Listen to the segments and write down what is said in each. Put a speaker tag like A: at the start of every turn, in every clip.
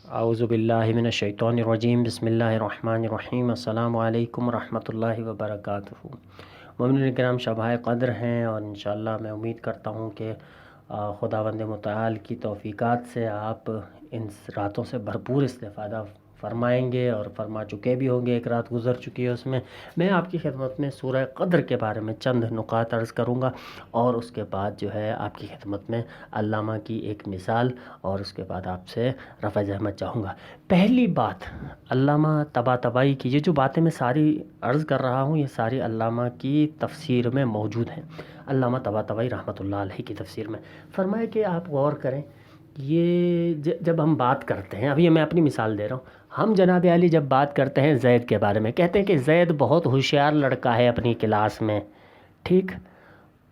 A: اعوذ باللہ من الشیطان الرجیم بسم اللہ الرحمن الرحیم السلام علیکم ورحمۃ اللہ وبرکاتہ۔ مومنین کرام، شب قدر ہیں اور انشاءاللہ میں امید کرتا ہوں کہ خداوند متعال کی توفیقات سے آپ ان راتوں سے بھرپور استفادہ فرمائیں گے اور فرما چکے بھی ہوں گے۔ ایک رات گزر چکی ہے، اس میں آپ کی خدمت میں سورہ قدر کے بارے میں چند نکات عرض کروں گا اور اس کے بعد جو ہے آپ کی خدمت میں علامہ کی ایک مثال اور اس کے بعد آپ سے رفع زحمت چاہوں گا۔ پہلی بات، علامہ طباطبائی کی یہ جو باتیں میں ساری عرض کر رہا ہوں، یہ ساری علامہ کی تفسیر میں موجود ہیں۔ علامہ طباطبائی رحمۃ اللہ علیہ کی تفسیر میں فرمایا کہ آپ غور کریں، یہ جب ہم بات کرتے ہیں، ابھی میں اپنی مثال دے رہا ہوں، ہم جناب علی جب بات کرتے ہیں زید کے بارے میں، کہتے ہیں کہ زید بہت ہوشیار لڑکا ہے اپنی کلاس میں، ٹھیک۔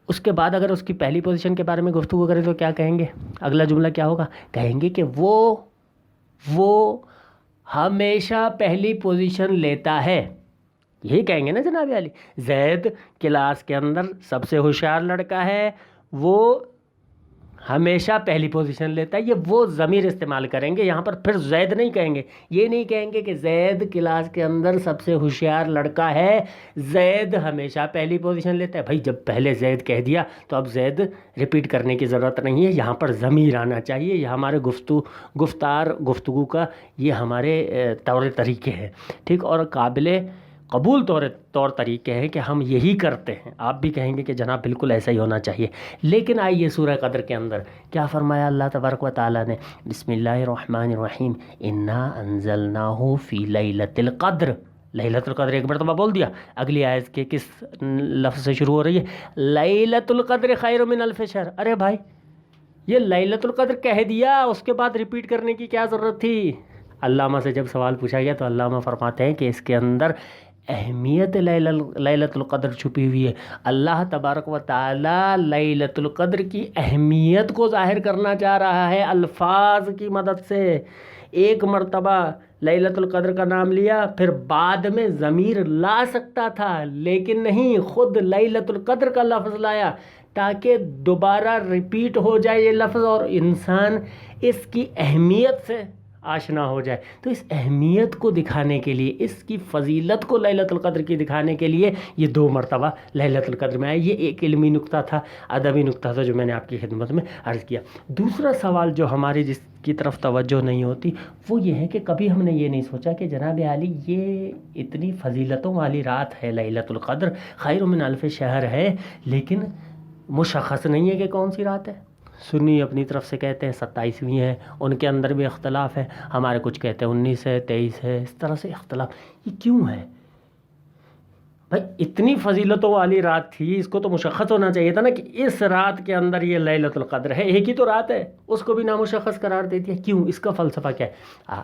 A: اس کے بعد اگر اس کی پہلی پوزیشن کے بارے میں گفتگو کریں تو کیا کہیں گے؟ اگلا جملہ کیا ہوگا؟ کہیں گے کہ وہ ہمیشہ پہلی پوزیشن لیتا ہے، یہی کہیں گے نا جناب علی۔ زید کلاس کے اندر سب سے ہوشیار لڑکا ہے، وہ ہمیشہ پہلی پوزیشن لیتا ہے، یہ وہ ضمیر استعمال کریں گے یہاں پر، پھر زید نہیں کہیں گے۔ یہ نہیں کہیں گے کہ زید کلاس کے اندر سب سے ہوشیار لڑکا ہے، زید ہمیشہ پہلی پوزیشن لیتا ہے۔ بھائی جب پہلے زید کہہ دیا تو اب زید ریپیٹ کرنے کی ضرورت نہیں ہے، یہاں پر ضمیر آنا چاہیے۔ یہ ہمارے گفتگو کا یہ ہمارے طور طریقے ہیں، ٹھیک، اور قابل قبول طور طریقے ہیں کہ ہم یہی کرتے ہیں۔ آپ بھی کہیں گے کہ جناب بالکل ایسا ہی ہونا چاہیے۔ لیکن آئیے سورہ قدر کے اندر کیا فرمایا اللہ تبارک و تعالیٰ نے؟ بسم اللہ الرحمن الرحیم، انا انزلناہ فی لیلۃ القدر۔ لیلۃ القدر ایک مرتبہ بول دیا، اگلی آیت کے کس لفظ سے شروع ہو رہی ہے؟ لیلۃ القدر خیر من الف شہر۔ ارے بھائی یہ لیلۃ القدر کہہ دیا، اس کے بعد ریپیٹ کرنے کی کیا ضرورت تھی؟ علامہ سے جب سوال پوچھا گیا تو علامہ فرماتے ہیں کہ اس کے اندر اہمیت لیلۃ القدر چھپی ہوئی ہے۔ اللہ تبارک و تعالی لیلۃ القدر کی اہمیت کو ظاہر کرنا چاہ رہا ہے الفاظ کی مدد سے۔ ایک مرتبہ لیلۃ القدر کا نام لیا، پھر بعد میں ضمیر لا سکتا تھا لیکن نہیں، خود لیلۃ القدر کا لفظ لایا تاکہ دوبارہ ریپیٹ ہو جائے یہ لفظ اور انسان اس کی اہمیت سے آشنا ہو جائے۔ تو اس اہمیت کو دکھانے کے لیے، اس کی فضیلت کو لیلۃ القدر کی دکھانے کے لیے یہ 2 مرتبہ لیلۃ القدر میں آئے۔ یہ ایک علمی نکتہ تھا، ادبی نکتہ تھا جو میں نے آپ کی خدمت میں عرض کیا۔ دوسرا سوال جو ہماری جس کی طرف توجہ نہیں ہوتی وہ یہ ہے کہ کبھی ہم نے یہ نہیں سوچا کہ جناب عالی یہ اتنی فضیلتوں والی رات ہے، لیلۃ القدر خیر من الف شہر ہے، لیکن مشخص نہیں ہے کہ کون سی رات ہے۔ سنی اپنی طرف سے کہتے ہیں 27ویں ہے، ان کے اندر بھی اختلاف ہے، ہمارے کچھ کہتے ہیں 19 ہے، 23 ہے، اس طرح سے اختلاف۔ یہ کیوں ہے بھائی؟ اتنی فضیلتوں والی رات تھی، اس کو تو مشخص ہونا چاہیے تھا نا کہ اس رات کے اندر یہ لیلۃ القدر ہے۔ ایک ہی تو رات ہے، اس کو بھی نامشخص قرار دیتی ہے، کیوں؟ اس کا فلسفہ کیا ہے؟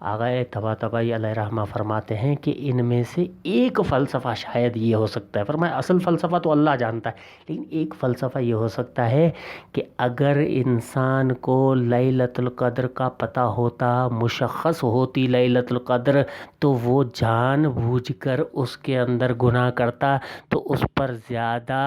A: آغا طباطبائی علیہ رحمہ فرماتے ہیں کہ ان میں سے ایک فلسفہ شاید یہ ہو سکتا ہے، فرمایا اصل فلسفہ تو اللہ جانتا ہے، لیکن ایک فلسفہ یہ ہو سکتا ہے کہ اگر انسان کو لیلۃ القدر کا پتہ ہوتا، مشخص ہوتی لیلۃ القدر، تو وہ جان بوجھ کر اس کے اندر گناہ کرتا تو اس پر زیادہ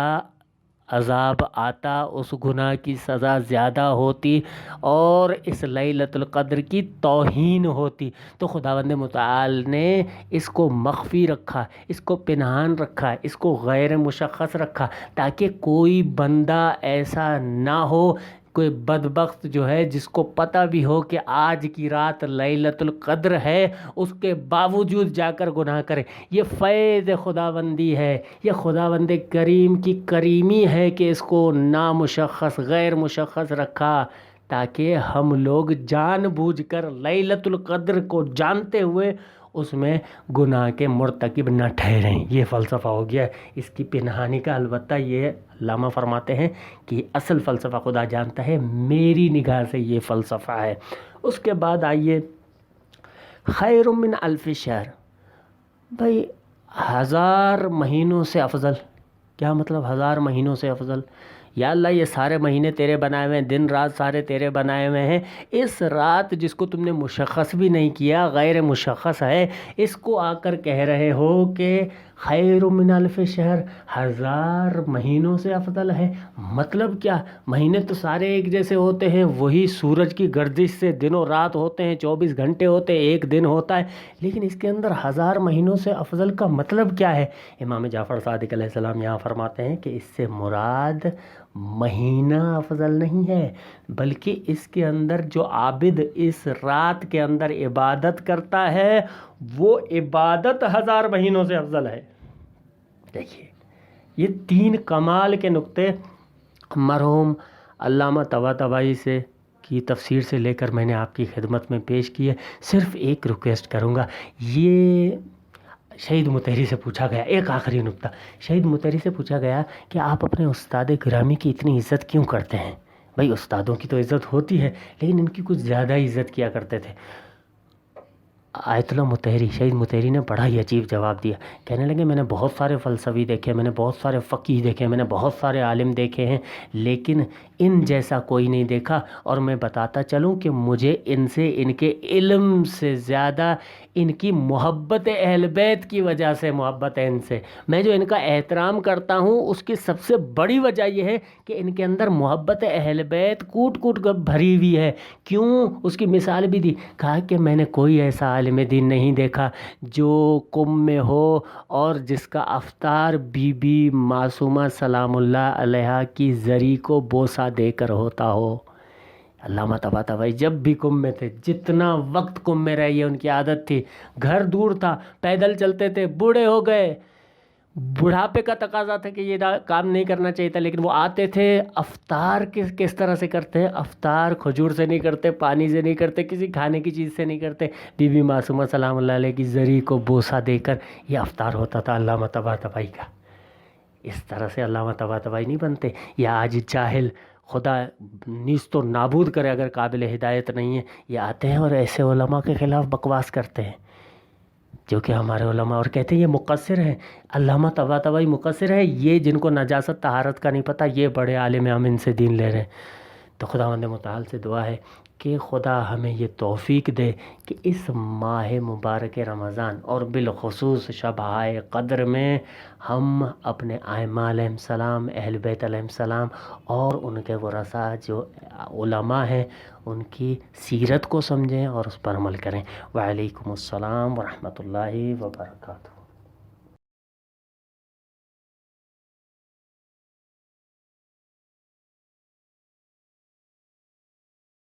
A: عذاب آتا، اس گناہ کی سزا زیادہ ہوتی اور اس لیلۃ القدر کی توہین ہوتی۔ تو خداوند متعال نے اس کو مخفی رکھا، اس کو پنہان رکھا، اس کو غیر مشخص رکھا تاکہ کوئی بندہ ایسا نہ ہو، کوئی بدبخت جو ہے جس کو پتہ بھی ہو کہ آج کی رات لیلۃ القدر ہے، اس کے باوجود جا کر گناہ کرے۔ یہ فیض خداوندی ہے، یہ خداوند کریم کی کریمی ہے کہ اس کو نامشخص غیر مشخص رکھا تاکہ ہم لوگ جان بوجھ کر لیلۃ القدر کو جانتے ہوئے اس میں گناہ کے مرتکب نہ ٹھہریں۔ یہ فلسفہ ہو گیا اس کی پنہانی کا۔ البتہ یہ علامہ فرماتے ہیں کہ اصل فلسفہ خدا جانتا ہے، میری نگاہ سے یہ فلسفہ ہے۔ اس کے بعد آئیے خیر من الف شہر۔ بھائی 1000 مہینوں سے افضل، کیا مطلب 1000 مہینوں سے افضل؟ یا اللہ یہ سارے مہینے تیرے بنائے ہوئے ہیں، دن رات سارے تیرے بنائے ہوئے ہیں، اس رات جس کو تم نے مشخص بھی نہیں کیا، غیر مشخص ہے، اس کو آ کر کہہ رہے ہو کہ خیر من الف شہر، 1000 مہینوں سے افضل ہے۔ مطلب کیا؟ مہینے تو سارے ایک جیسے ہوتے ہیں، وہی سورج کی گردش سے دن و رات ہوتے ہیں، 24 گھنٹے ہوتے ہیں، ایک دن ہوتا ہے، لیکن اس کے اندر 1000 مہینوں سے افضل کا مطلب کیا ہے؟ امام جعفر صادق علیہ السلام یہاں فرماتے ہیں کہ اس سے مراد مہینہ افضل نہیں ہے، بلکہ اس کے اندر جو عابد اس رات کے اندر عبادت کرتا ہے وہ عبادت 1000 مہینوں سے افضل ہے۔ دیکھیے یہ 3 کمال کے نقطے مرحوم علامہ طباطبائی سے کی تفسیر سے لے کر میں نے آپ کی خدمت میں پیش کی ہے۔ صرف ایک ریکویسٹ کروں گا، یہ شہید مطہری سے پوچھا گیا، ایک آخری نقطہ، شہید مطہری سے پوچھا گیا کہ آپ اپنے استاد گرامی کی اتنی عزت کیوں کرتے ہیں؟ بھائی استادوں کی تو عزت ہوتی ہے، لیکن ان کی کچھ زیادہ عزت کیا کرتے تھے۔ آیت اللہ مطہری، شہید مطہری نے بڑا ہی عجیب جواب دیا، کہنے لگے میں نے بہت سارے فلسفی دیکھے، میں نے بہت سارے فقیہ دیکھے، میں نے بہت سارے عالم دیکھے ہیں، لیکن ان جیسا کوئی نہیں دیکھا، اور میں بتاتا چلوں کہ مجھے ان سے، ان کے علم سے زیادہ ان کی محبت اہل بیت کی وجہ سے محبت ہے ان سے۔ میں جو ان کا احترام کرتا ہوں اس کی سب سے بڑی وجہ یہ ہے کہ ان کے اندر محبت اہل بیت کوٹ کوٹ کر بھری ہوئی ہے۔ کیوں؟ اس کی مثال بھی دی، کہا کہ میں نے کوئی ایسا عالم دین نہیں دیکھا جو کم میں ہو اور جس کا افطار بی بی معصومہ سلام اللہ علیہا کی زری کو بوسہ دے کر ہوتا ہو۔ علامہ طباطبائی جب بھی کم میں تھے، جتنا وقت کم میں رہی ہے، ان کی عادت تھی، گھر دور تھا، پیدل چلتے تھے، بوڑھے ہو گئے، بڑھاپے کا تقاضا تھا کہ یہ کام نہیں کرنا چاہیے تھا، لیکن وہ آتے تھے۔ افطار کس طرح سے کرتے ہیں؟ افطار کھجور سے نہیں کرتے، پانی سے نہیں کرتے، کسی کھانے کی چیز سے نہیں کرتے، بی بی معصومہ سلام اللہ علیہ کی زری کو بوسہ دے کر یہ افطار ہوتا تھا علامہ طباطبائی کا۔ اس طرح سے علامہ طباطبائی نہیں بنتے۔ یا آج جاہل، خدا نیست و نابود کرے اگر قابل ہدایت نہیں ہے، یہ آتے ہیں اور ایسے علماء کے خلاف بکواس کرتے ہیں جو کہ ہمارے علماء، اور کہتے ہیں یہ مقصر ہیں، علامہ طباطبائی مقصر ہے، یہ جن کو نجاست طہارت کا نہیں پتہ، یہ بڑے عالم ہیں، ہم ان سے دین لے رہے ہیں۔ تو خداوند متعال سے دعا ہے کہ خدا ہمیں یہ توفیق دے کہ اس ماہ مبارک رمضان اور بالخصوص شب-ے قدر میں ہم اپنے ائمہ علیہم السلام، اہل بیت علیہم السلام اور ان کے ورثاء جو علماء ہیں ان کی سیرت کو سمجھیں اور اس پر عمل کریں۔ وعلیکم السلام ورحمۃ اللہ وبرکاتہ۔